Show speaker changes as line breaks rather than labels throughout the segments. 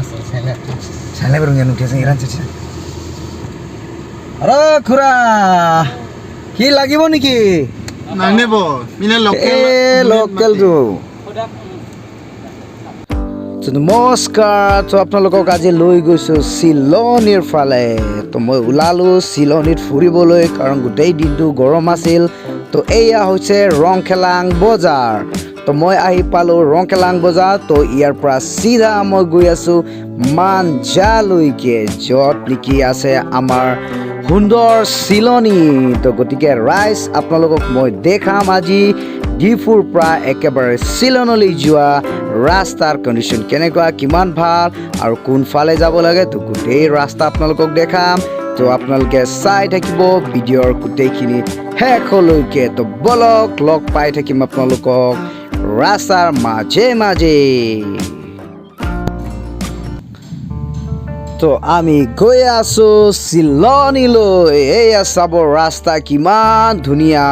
Salah baru yang nuke sengiran cici. Halo kura, ki lagi mau niki?
Nang nebo, mina
local tu. So namaskar, so আপোনালোকক আজি লৈ গৈছো শিলনিৰ ফালে তো মই উলালো শিলনিত ফুৰিবলৈ কাৰণ গোটেই দিনটো গৰম আছিল তো এয়া হৈছে ৰংখেলাং বজাৰ তো মই আহি পালো ৰংখেলাং বজাৰ তো ইয়াৰ পৰা সিধা মই গৈ আছো মাঞ্জালৈকে য'ত নেকি আছে আমাৰ সুন্দৰ শিলনি তো গতিকে ৰাইজ আপোনালোকক মই দেখাম আজি ডিফুৰ পৰা একেবাৰে শিলনলৈ যোৱা ৰাস্তাৰ কণ্ডিশ্যন কেনেকুৱা কিমান ভাল আৰু কোনফালে যাব লাগে তো গোটেই ৰাস্তা আপোনালোকক দেখাম তো আপোনালোকে চাই থাকিব ভিডিঅ'ৰ গোটেইখিনি শেষলৈকে তো বলক লগ পাই থাকিম আপোনালোকক ৰাস্তাৰ মাজে মাজে তো আমি গৈ আছো শিলনিলৈ এয়া চাব ৰাস্তা কিমান ধুনীয়া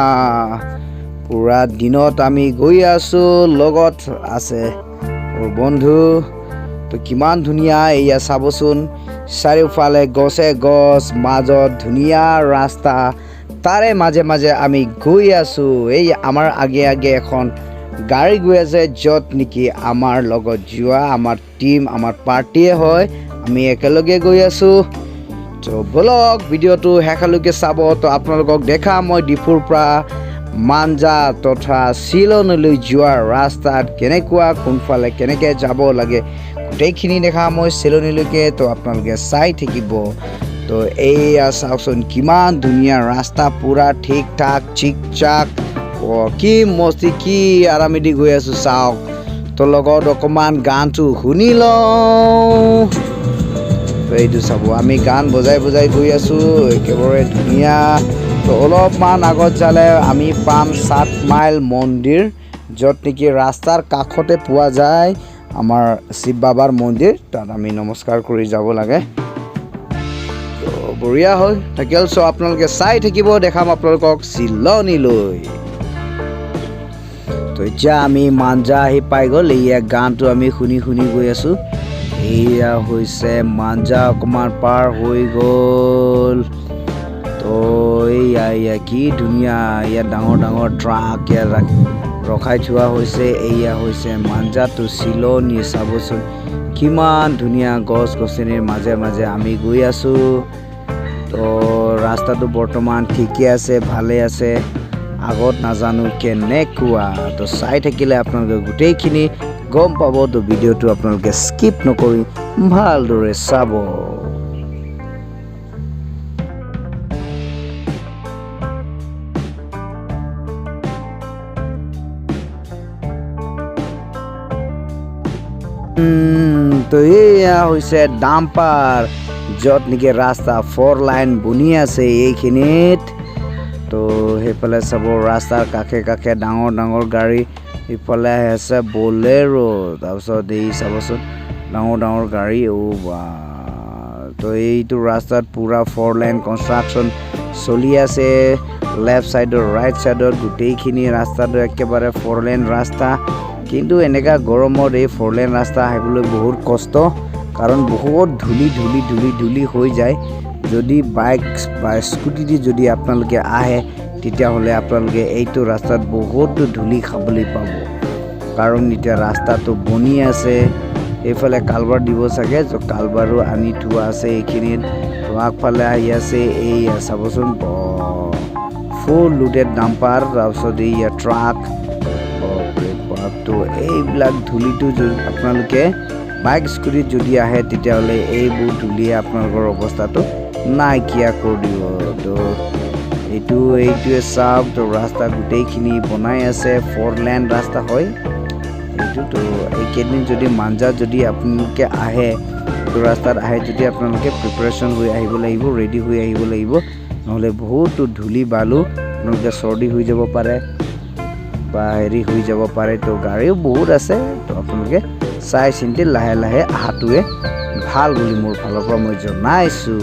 পুৰা দিনত আমি গৈ আছো লগত আছে মোৰ বন্ধু তো কিমান ধুনীয়া এয়া চাবচোন চাৰিওফালে গছে গছ মাজত ধুনীয়া ৰাস্তা তাৰে মাজে মাজে আমি গৈ আছো এই আমাৰ আগে আগে এখন গাড়ী গৈ আছে য'ত নেকি আমাৰ লগত যোৱা আমাৰ টিম আমাৰ পাৰ্টিয়ে হয় আমি একেলগে গৈ আছো তো বলক ভিডিঅ'টো শেষলৈকে চাব তো আপোনালোকক দেখাম মই ডিফুৰ পৰা মাঞ্জা তথা শিলনলৈ যোৱা ৰাস্তাত কেনেকুৱা কোনফালে কেনেকৈ যাব লাগে গোটেইখিনি দেখা মই শিলনিলৈকে তো আপোনালোকে চাই থাকিব তো এয়া চাওকচোন কিমান ধুনীয়া ৰাস্তা পুৰা ঠিক ঠাক চিক চাক কি মস্তি কি আৰামেদি গৈ আছো চাওক তো লগত অকণমান গানটো শুনি লওঁ এইটো চাব আমি গান বজাই বজাই গৈ আছো একেবাৰে ধুনীয়া তো অলপমান আগত যালে আমি পাম 7 মাইল মন্দিৰ য'ত নেকি ৰাস্তাৰ কাষতে পোৱা যায় আমাৰ শিৱ বাবাৰ মন্দিৰ তাত আমি নমস্কাৰ কৰি যাব লাগে তো বঢ়িয়া হয় থাকিল চ' আপোনালোকে চাই থাকিব দেখাম আপোনালোকক শিলনিলৈ তো এতিয়া আমি মাঞ্জা আহি পাই গ'ল এয়া গানটো আমি শুনি শুনি গৈ আছো এয়া হৈছে মাঞ্জা অকণমান পাৰ হৈ গ'ল তো এয়া কি ধুনীয়া ইয়াত ডাঙৰ ডাঙৰ ট্ৰাক ইয়াত ৰখাই থোৱা হৈছে এয়া হৈছে মাঞ্জা তো শিলনি চাবচোন কিমান ধুনীয়া গছ গছনিৰ মাজে মাজে আমি গৈ আছো তো ৰাস্তাটো বৰ্তমান ঠিকে আছে ভালে আছে আগত নাজানো কেনেকুৱা তো চাই থাকিলে আপোনালোকে গোটেইখিনি গম পাব তো ভিডিঅ'টো আপোনালোকে স্কিপ নকৰি ভালদৰে চাব তো এয়া হৈছে ডাম্পাৰ য'ত নেকি ৰাস্তা 4 লাইন বনি আছে এইখিনিত তো সেইফালে চাব ৰাস্তাৰ কাষে কাষে ডাঙৰ ডাঙৰ গাড়ী ইফালে আছে বলেৰো তাৰপিছত এই চাবচোন ডাঙৰ ডাঙৰ গাড়ী বা তো এইটো ৰাস্তাত পুৰা 4 লাইন কনষ্ট্ৰাকশ্যন চলি আছে লেফ্ট ছাইডৰ ৰাইট ছাইডত গোটেইখিনি ৰাস্তাটো একেবাৰে 4 লাইন ৰাস্তা কিন্তু এনেকা গৰমত এই 4 লাইন ৰাস্তা আহিবলৈ বহুত কষ্ট কাৰণ বহুত ধূলি হৈ যায় যদি বাইক বা স্কুটি দি যদি আপোনালোকে আহে তেতিয়াহ'লে আপোনালোকে এইটো ৰাস্তাত বহুত ধূলি খাবলৈ পাব কাৰণ এতিয়া ৰাস্তাটো বনি আছে এইফালে কালভাৰ দিব চাগে কালভাৰো আনি থোৱা আছে এইখিনিত আগফালে আহি আছে এই চাবচোন ফুল লোডেড ডাম্পাৰ তাৰপিছত এইয়া ট্ৰাক তো এইবিলাক ধূলিটো আপোনালোকে বাইক স্কুটিত যদি আহে তেতিয়াহ'লে এইবোৰ ধূলিয়ে আপোনালোকৰ অৱস্থাটো নাইকিয়া কৰি দিব তো এইটোৱে চাওক তো ৰাস্তা গোটেইখিনি বনাই আছে 4 লাইন ৰাস্তা হয় এইটো তো এইকেইদিন যদি মাঞ্জাত যদি আপোনালোকে আহে তো ৰাস্তাত আহে যদি আপোনালোকে প্ৰিপাৰেশ্যন হৈ আহিব লাগিব ৰেডি হৈ আহিব লাগিব নহ'লে বহুতো ধূলি বালু আপোনালোকে চৰ্দি হৈ যাব পাৰে বা হেৰি হৈ যাব পাৰে তো গাড়ীও বহুত আছে তো আপোনালোকে চাই চিন্তি লাহে লাহে অহাটোৱে ভাল বুলি মোৰ ফালৰ পৰা মই জনাইছোঁ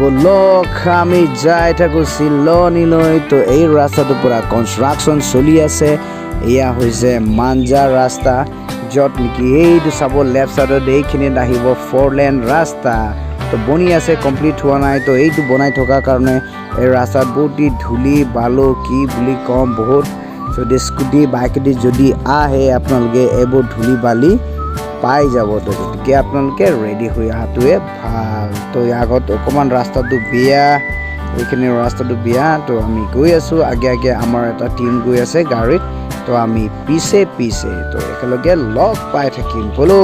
বলক আমি যাই থাকো চিলনীলৈ তো এই ৰাস্তাটো পুৰা কনষ্ট্ৰাকশ্যন চলি আছে এয়া হৈছে মাঞ্জা ৰাস্তা য'ত নেকি এইটো চাব লেফ্ট চাইডত এইখিনিত আহিব 4 লেন ৰাস্তা তো বনি আছে কমপ্লিট হোৱা নাই তো এইটো বনাই থকাৰ কাৰণে এই ৰাস্তাত বহুত ধূলি বালু কি বুলি কম বহুত যদি স্কুটি বাইকেদি যদি আহে আপোনালোকে এইবোৰ ধূলি বালি পাই যাব তো গতিকে আপোনালোকে ৰেডি হৈ অহাটোৱে ভাল তো আগত অকণমান ৰাস্তাটো বেয়া এইখিনি ৰাস্তাটো বেয়া তো আমি গৈ আছোঁ আগে আগে আমাৰ এটা টিম গৈ আছে গাড়ীত তো আমি পিছে পিছে তো একেলগে লগ পাই থাকিম বলো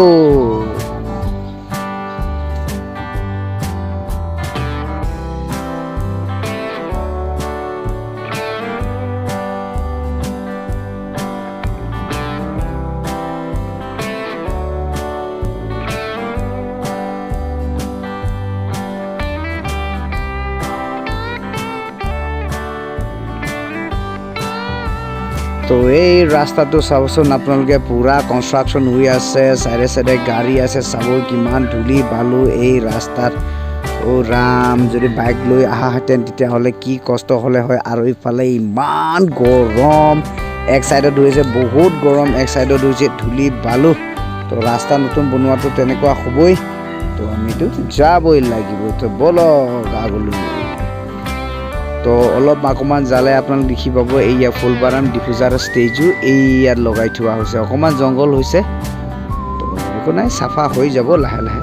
তো এই ৰাস্তাটো চাবচোন আপোনালোকে পুৰা কনষ্ট্ৰাকশ্যন হৈ আছে চাইডে চাইডে গাড়ী আছে চাব কিমান ধূলি বালু এই ৰাস্তাত অ' ৰাম যদি বাইক লৈ আহাহেঁতেন তেতিয়াহ'লে কি কষ্ট হ'লে হয় আৰু ইফালে ইমান গৰম এক চাইডত হৈছে বহুত গৰম এক চাইডত হৈছে ধূলি বালু তো ৰাস্তা নতুন বনোৱাটো তেনেকুৱা হ'বই তো আমিতো যাবই লাগিব তো বলক আগলৈ তো অলপ অকণমান জালে আপোনালোকে দেখি পাব এইয়া ফুলবাৰাম ডিফুজাৰ ষ্টেজো এই ইয়াত লগাই থোৱা হৈছে অকণমান জংঘল হৈছে তো একো নাই চাফা হৈ যাব লাহে লাহে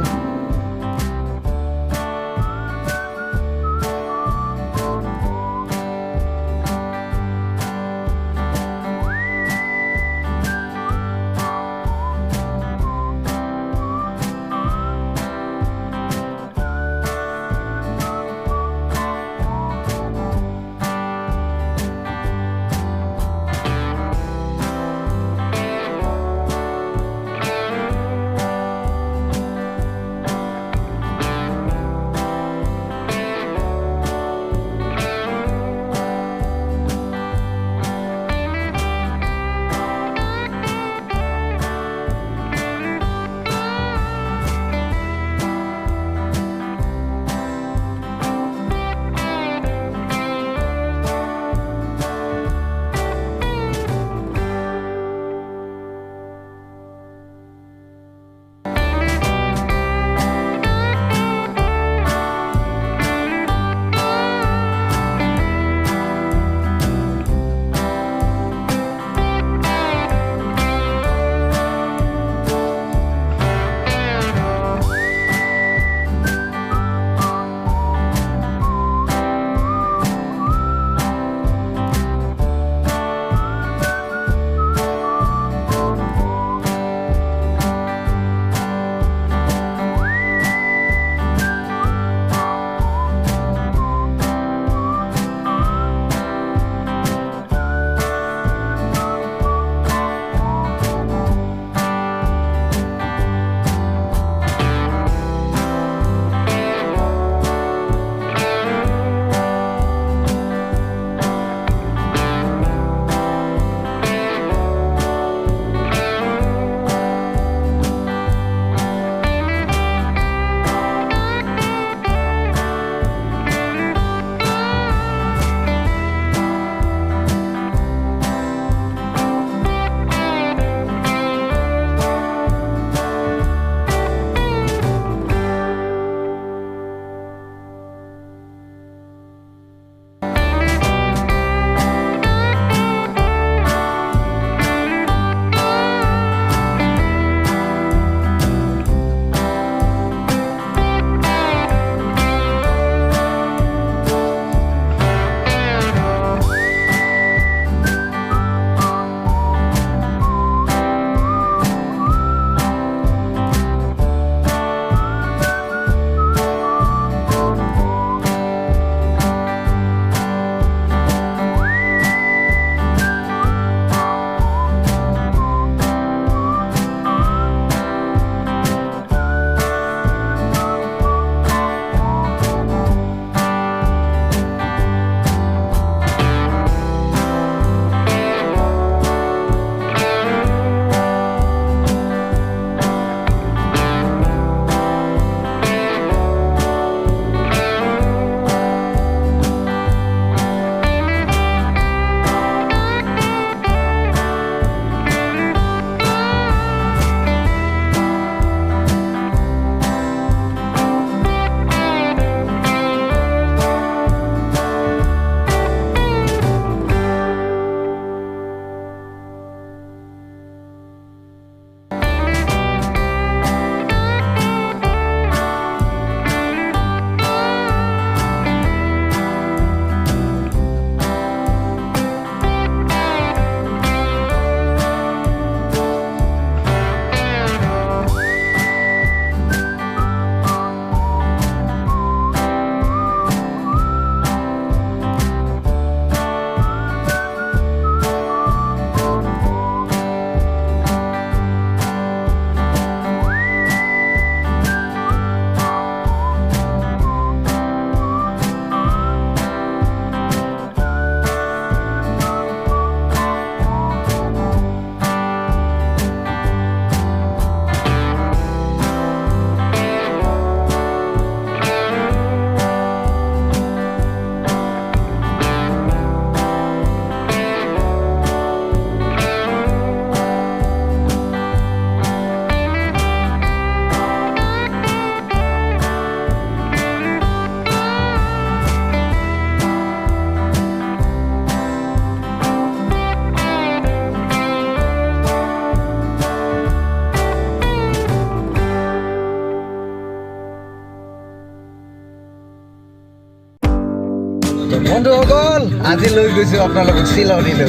আজি লৈ গৈছোঁ আপোনালোকক চিলনীলৈ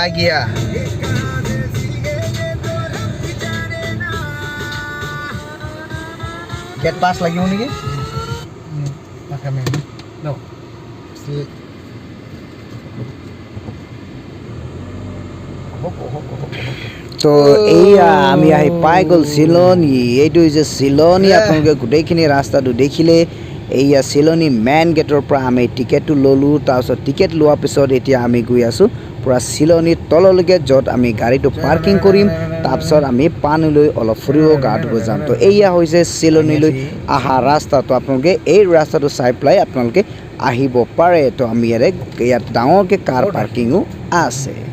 आ गया गेट पास लगी होने की
No.
তো এইয়া আমি আহি পাই গ'ল চিলনী এইটো যে চিলনী আপোনালোকে গোটেইখিনি ৰাস্তাটো দেখিলে এইয়া চিলনী মেইন গেটৰ পৰা আমি টিকেটটো ল'লোঁ তাৰপিছত টিকেট লোৱাৰ পিছত এতিয়া আমি গৈ আছোঁ পূৰা চিলনীৰ তললৈকে য'ত আমি গাড়ীটো পাৰ্কিং কৰিম তাৰপিছত আমি পানীলৈ অলপ ফুৰিব গা ধুব যাম তো এইয়া হৈছে চিলনীলৈ অহা ৰাস্তা তো আপোনালোকে এই ৰাস্তাটো চাই পেলাই আপোনালোকে আহিব পাৰে তো আমি ইয়াত ডাঙৰকৈ কাৰ পাৰ্কিঙো আছে